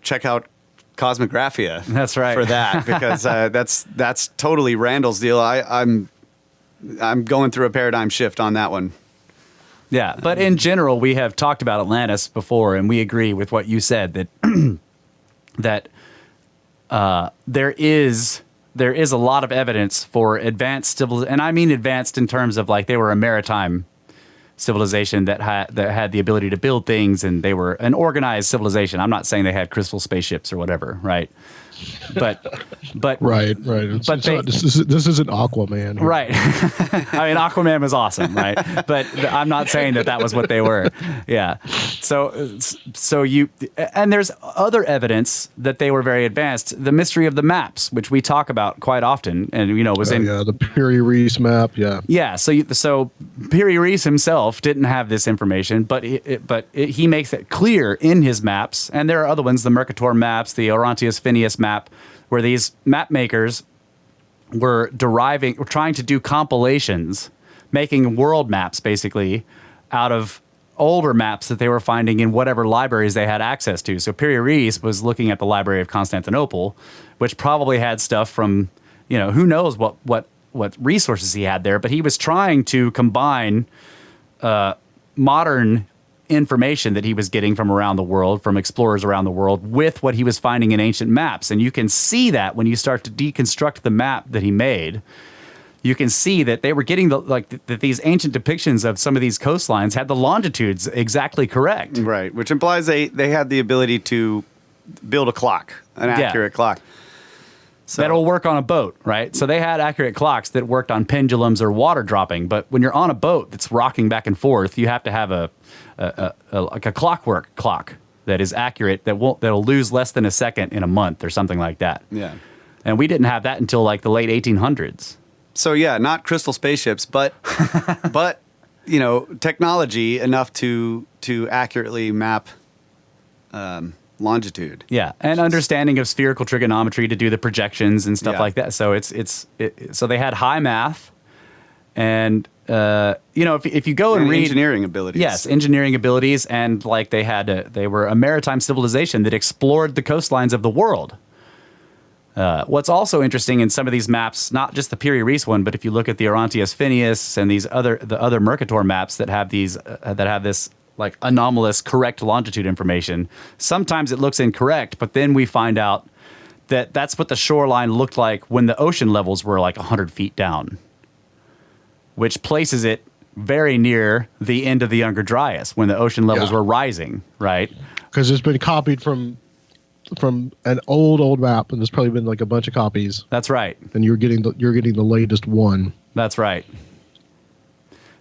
check out Cosmographia. That's right. For that, because that's totally Randall's deal. I'm going through a paradigm shift on that one. Yeah, but in general, we have talked about Atlantis before, and we agree with what you said that there is a lot of evidence for advanced civilization, and I mean advanced in terms of they were a maritime civilization that had the ability to build things, and they were an organized civilization. I'm not saying they had crystal spaceships or whatever, right? But right. But this isn't Aquaman, right? I mean, Aquaman was awesome, right? But I'm not saying that was what they were. Yeah. So you, and there's other evidence that they were very advanced. The mystery of the maps, which we talk about quite often, and was in the Piri-Reis map. Yeah. Yeah. So Piri-Reis himself didn't have this information, but he makes it clear in his maps, and there are other ones, the Mercator maps, the Orontius Phineas map, where these map makers were trying to do compilations, making world maps basically out of older maps that they were finding in whatever libraries they had access to. So Piri Reis was looking at the Library of Constantinople, which probably had stuff from, who knows what resources he had there, but he was trying to combine modern information that he was getting from around the world, from explorers around the world, with what he was finding in ancient maps. And you can see that when you start to deconstruct the map that he made. You can see that they were getting that these ancient depictions of some of these coastlines had the longitudes exactly correct. Right, which implies they had the ability to build a clock, an accurate clock. So that'll work on a boat, right? So they had accurate clocks that worked on pendulums or water dropping. But when you're on a boat that's rocking back and forth, you have to have a clockwork clock that is accurate, that'll lose less than a second in a month or something like that. Yeah, and we didn't have that until like the late 1800s. So yeah, not crystal spaceships, but technology enough to accurately map longitude. Yeah, and understanding of spherical trigonometry to do the projections and stuff like that. So so they had high math, and if you go and read engineering abilities. Yes, engineering abilities, and like they were a maritime civilization that explored the coastlines of the world. What's also interesting in some of these maps, not just the Piri Reis one, but if you look at the Orontius Phineas and the other Mercator maps that have this like anomalous correct longitude information, sometimes it looks incorrect, but then we find out that that's what the shoreline looked like when the ocean levels were like 100 feet down, which places it very near the end of the Younger Dryas when the ocean levels were rising, right? Because it's been copied from an old map, and there's probably been like a bunch of copies. That's right. And you're getting the latest one. That's right.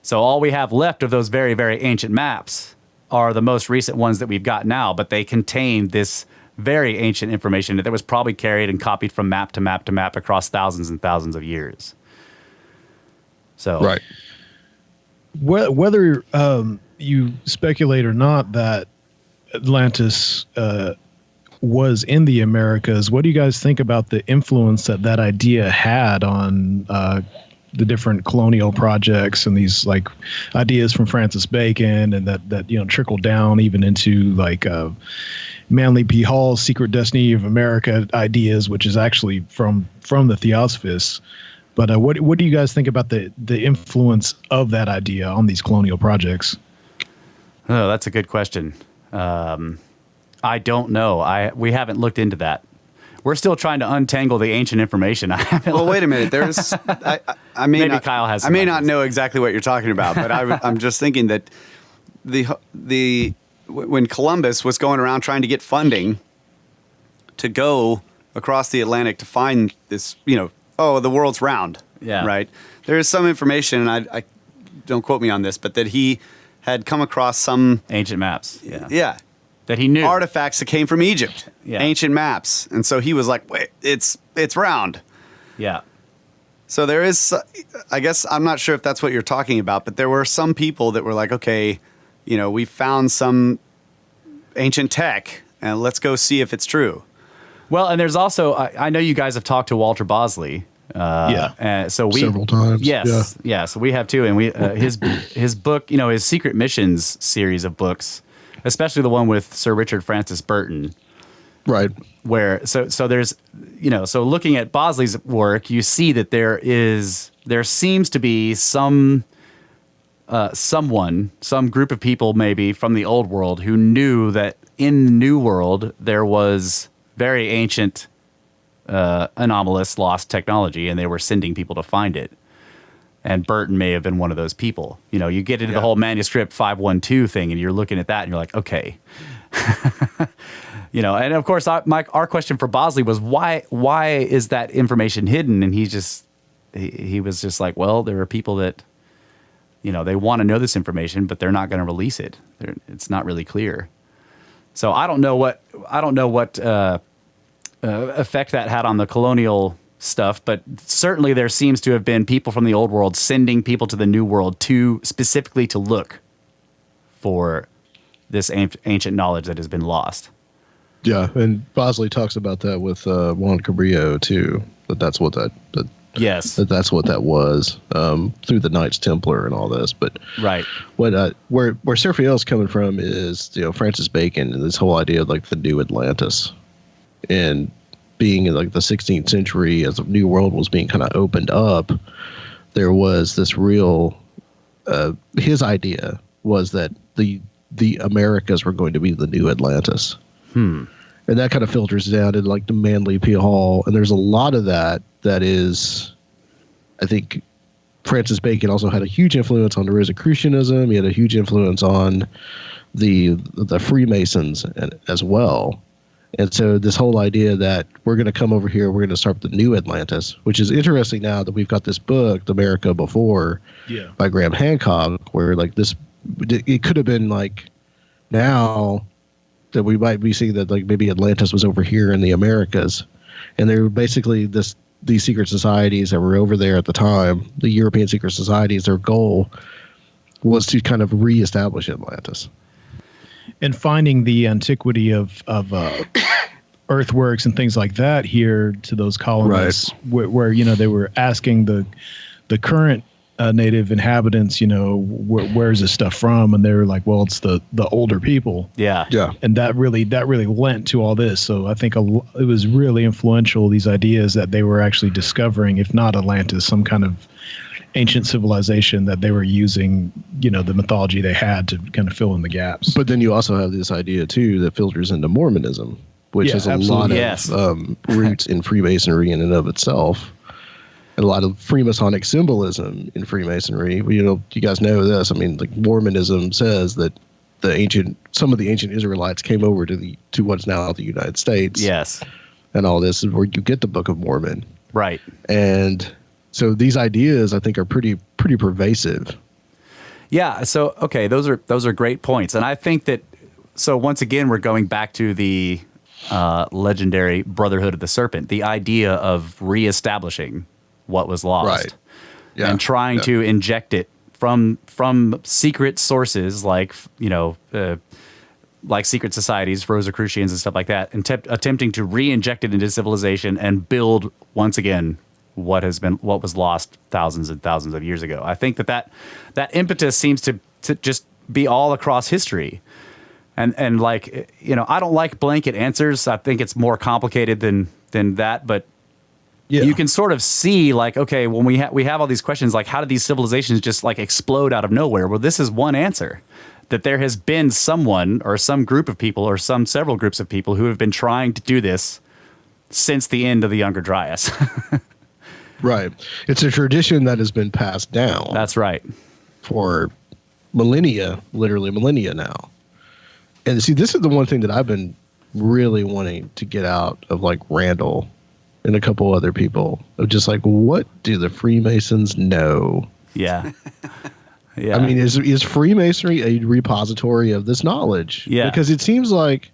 So all we have left of those very, very ancient maps are the most recent ones that we've got now, but they contain this very ancient information that was probably carried and copied from map to map to map across thousands and thousands of years. So right. Whether you speculate or not that Atlantis was in the Americas, what do you guys think about the influence that idea had on the different colonial projects and these like ideas from Francis Bacon, and that trickled down even into like Manly P. Hall's Secret Destiny of America ideas, which is actually from the Theosophists. But what do you guys think about the influence of that idea on these colonial projects? Oh, that's a good question. I don't know. We haven't looked into that. We're still trying to untangle the ancient information. Well, wait a minute. There's, I may maybe not, Kyle has. I may not know exactly what you're talking about, but I'm just thinking that when Columbus was going around trying to get funding to go across the Atlantic to find this, the world's round. Yeah. Right. There is some information, and I don't quote me on this, but that he had come across some ancient maps. Yeah. Yeah. That he knew. Artifacts that came from Egypt. Yeah. Ancient maps. And so he was like, wait, it's round. Yeah. So there is, I guess, I'm not sure if that's what you're talking about, but there were some people that were like, okay, we found some ancient tech, and let's go see if it's true. Well, and there's also, I know you guys have talked to Walter Bosley. And so we several times. Yes. Yeah. So we have too. And we, his book, his Secret Missions series of books, especially the one with Sir Richard Francis Burton. Right. Where, so there's, so looking at Bosley's work, you see that there seems to be some group of people maybe from the old world who knew that in the new world there was very ancient, anomalous lost technology, and they were sending people to find it. And Burton may have been one of those people. You get into the whole manuscript 512 thing, and you're looking at that, and you're like, okay. And of course, our question for Bosley was, why is that information hidden? And he was just like, well, there are people that, they want to know this information, but they're not going to release it. It's not really clear. So I don't know what effect that had on the colonial stuff, but certainly there seems to have been people from the old world sending people to the new world specifically to look for this ancient knowledge that has been lost. Yeah, and Bosley talks about that with Juan Cabrillo too. That's what Yes. That's what that was, through the Knights Templar and all this. But Right. what where Seraphiel's coming from is, Francis Bacon and this whole idea of like the new Atlantis, and being in like the 16th century as the new world was being kind of opened up, there was this real his idea was that the Americas were going to be the new Atlantis. And that kind of filters down into like the Manly P. Hall. And there's a lot of that is, I think Francis Bacon also had a huge influence on the Rosicrucianism. He had a huge influence on the Freemasons as well. And so this whole idea that we're going to come over here, we're going to start the new Atlantis, which is interesting now that we've got this book, The America Before, by Graham Hancock, where like this, it could have been like now that we might be seeing that like maybe Atlantis was over here in the Americas, and they're basically these secret societies that were over there at the time, the European secret societies, their goal was to kind of reestablish Atlantis. And finding the antiquity of earthworks and things like that here to those colonists, where they were asking the current native inhabitants, where's this stuff from, and they were like, well, it's the older people. Yeah. And that really lent to all this. So I think it was really influential, these ideas that they were actually discovering, if not Atlantis, some kind of ancient civilization that they were using, the mythology they had to kind of fill in the gaps. But then you also have this idea too that filters into Mormonism, which has a lot of roots in Freemasonry in and of itself, and a lot of Freemasonic symbolism in Freemasonry. You guys know this. I mean, like Mormonism says that some of the ancient Israelites came over to what's now the United States. Yes. And all this is where you get the Book of Mormon. Right. And so these ideas, I think, are pretty pervasive. Yeah. So, okay, those are great points. And I think that, so once again, we're going back to the legendary Brotherhood of the Serpent, the idea of reestablishing what was lost. Right. Yeah. And trying to inject it from secret sources like secret societies, Rosicrucians and stuff like that, and attempting to re-inject it into civilization and build once again what was lost thousands and thousands of years ago. I think that impetus seems to just be all across history. And like, I don't like blanket answers. I think it's more complicated than that, but you can sort of see like, okay, when we have all these questions, like how did these civilizations just like explode out of nowhere? Well, this is one answer, that there has been someone or some group of people or several groups of people who have been trying to do this since the end of the Younger Dryas. Right. It's a tradition that has been passed down. That's right. For millennia, literally millennia now. And see, this is the one thing that I've been really wanting to get out of like Randall and a couple other people, of just like, what do the Freemasons know? Yeah. Yeah. I mean, is Freemasonry a repository of this knowledge? Yeah. Because it seems like,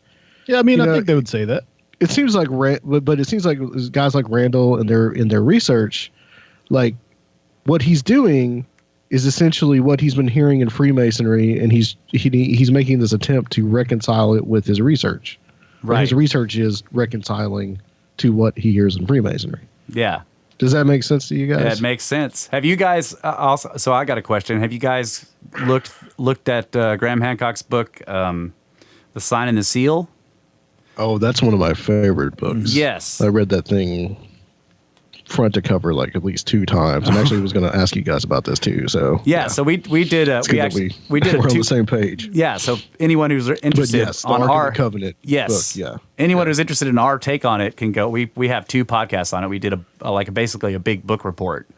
I think they would say that. It seems like, but it seems like guys like Randall and in their research, like what he's doing is essentially what he's been hearing in Freemasonry, and he's making this attempt to reconcile it with his research. Right. And his research is reconciling to what he hears in Freemasonry. Yeah. Does that make sense to you guys? That makes sense. Have you guys also? So I got a question. Have you guys looked at Graham Hancock's book, The Sign and the Seal? Oh, that's one of my favorite books. Yes. I read that thing front to cover like at least 2 times. And actually was going to ask you guys about this too. So yeah. So we did we're on the same page. Yeah. So anyone who's interested on our Covenant book, yeah. Anyone who's interested in our take on it can go. We have 2 podcasts on it. We did basically a big book report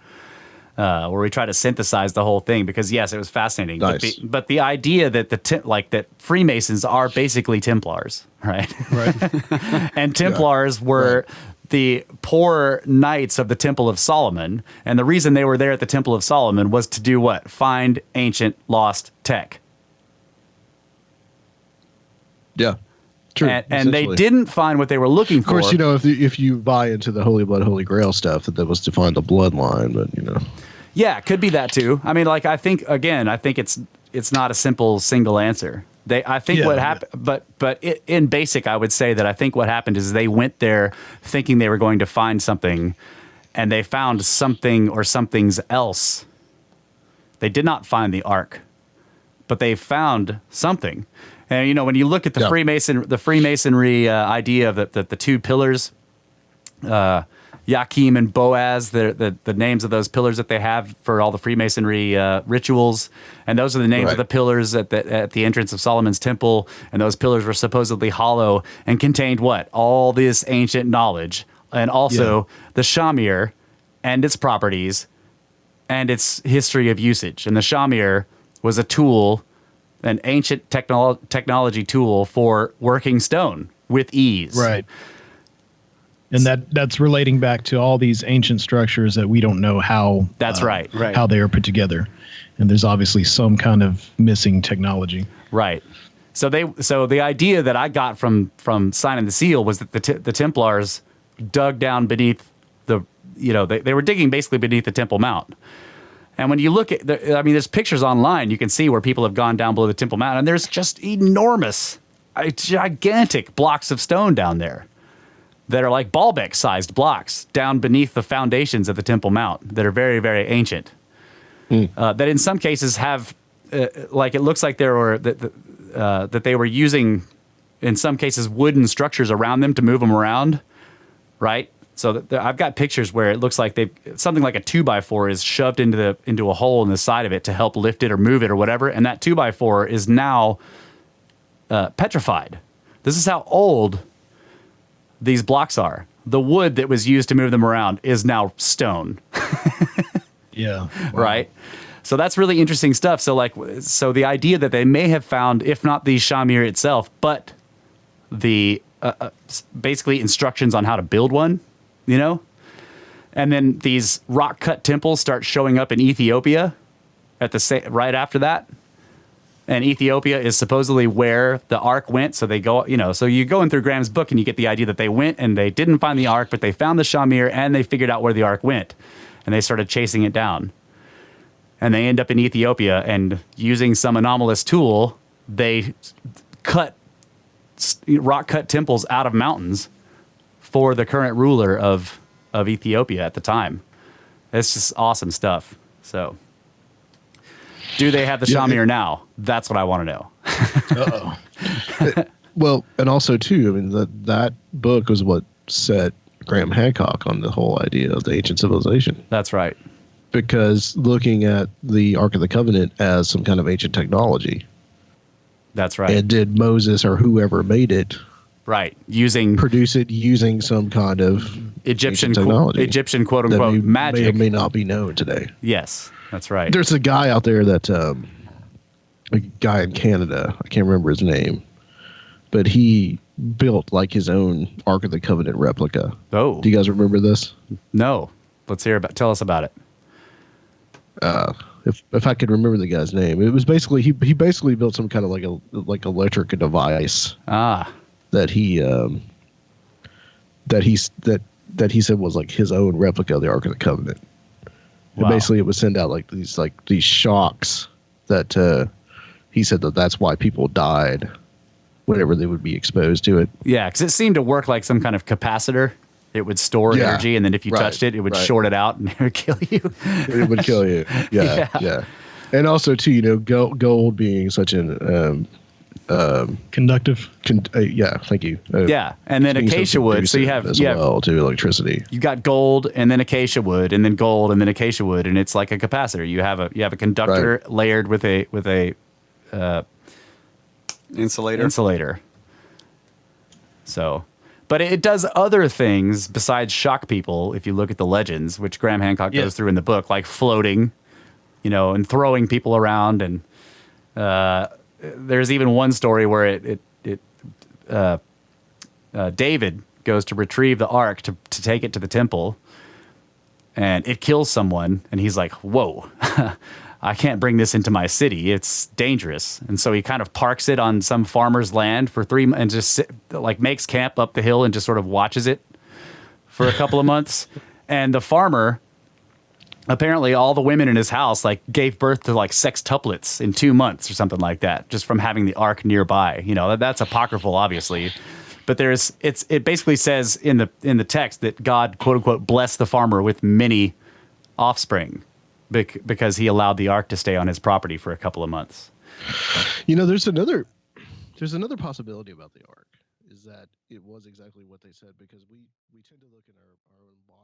where we try to synthesize the whole thing, because yes, it was fascinating. Nice. But the idea that that Freemasons are basically Templars, right? Right. And Templars were the poor knights of the Temple of Solomon, and the reason they were there at the Temple of Solomon was to do what? Find ancient lost tech. Yeah. True. And they didn't find what they were looking for. Of course, if you buy into the Holy Blood, Holy Grail stuff, that was to find the bloodline, but Yeah, it could be that too. I mean, like, I think it's not a simple single answer. What happened, but in basic, I would say that I think what happened is they went there thinking they were going to find something, and they found something or somethings else. They did not find the Ark, but they found something. And you know, when you look at the Freemasonry idea of the two pillars, Joachim and Boaz, the names of those pillars that they have for all the Freemasonry rituals, and those are the names of the pillars at the entrance of Solomon's temple. And those pillars were supposedly hollow and contained what? All this ancient knowledge, and also the shamir and its properties and its history of usage. And the shamir was a tool, an ancient technology tool for working stone with ease. Right. And that's relating back to all these ancient structures that we don't know how. That's right. How they are put together, and there's obviously some kind of missing technology. Right. So the idea that I got from signing the seal was that the Templars dug down beneath they were digging basically beneath the Temple Mount. And when you look at, there's pictures online. You can see where people have gone down below the Temple Mount, and there's just enormous, gigantic blocks of stone down there that are like Baalbek-sized blocks down beneath the foundations of the Temple Mount that are very, very ancient. That in some cases have, it looks like that they were using, in some cases, wooden structures around them to move them around, right? So I've got pictures where it looks like something like a 2x4 is shoved into a hole in the side of it to help lift it or move it or whatever, and that 2x4 is now petrified. This is how old these blocks are. The wood that was used to move them around is now stone. Yeah. Wow. Right? So that's really interesting stuff. So the idea that they may have found, if not the shamir itself, but the basically instructions on how to build one, you know? And then these rock-cut temples start showing up in Ethiopia right after that. And Ethiopia is supposedly where the Ark went. So they go, so you're going through Graham's book and you get the idea that they went and they didn't find the Ark, but they found the shamir and they figured out where the Ark went. And they started chasing it down. And they end up in Ethiopia, and using some anomalous tool, they rock-cut temples out of mountains for the current ruler of Ethiopia at the time. It's just awesome stuff. So, do they have the shamir now? That's what I want to know. Uh-oh. Well, and also too, that book was what set Graham Hancock on the whole idea of the ancient civilization. That's right. Because looking at the Ark of the Covenant as some kind of ancient technology. That's right. And did Moses or whoever made it produce it using some kind of Egyptian technology, Egyptian quote unquote magic may or may not be known today. Yes, that's right. There's a guy out there that a guy in Canada, I can't remember his name, but he built like his own Ark of the Covenant replica. Oh, do you guys remember this? No, let's tell us about it. If I could remember the guy's name, it was basically he basically built some kind of like electric device. That he said was like his own replica of the Ark of the Covenant. Wow. And basically, it would send out these shocks that he said that's why people died whenever they would be exposed to it. Yeah, because it seemed to work like some kind of capacitor. It would store energy, and then if you touched it, it would short it out, and it would kill you. It would kill you. Yeah. And also, too, gold being such an conductive. Thank you. And then acacia wood. So you have to electricity. You got gold, and then acacia wood, and then gold, and then acacia wood, and it's like a capacitor. You have a conductor layered with a insulator. So. But it does other things besides shock people, if you look at the legends, which Graham Hancock goes through in the book, like floating, and throwing people around. And there's even one story where David goes to retrieve the Ark to take it to the temple, and it kills someone, and he's like, whoa, I can't bring this into my city. It's dangerous. And so he kind of parks it on some farmer's land for 3 months and just makes camp up the hill and just sort of watches it for a couple of months. And the farmer, apparently all the women in his house gave birth to sextuplets in 2 months or something like that, just from having the Ark nearby. That's apocryphal, obviously. But it basically says in the text that God, quote unquote, blessed the farmer with many offspring because he allowed the ark to stay on his property for a couple of months. There's another possibility about the ark, is that it was exactly what they said, because we tend to look at our own modern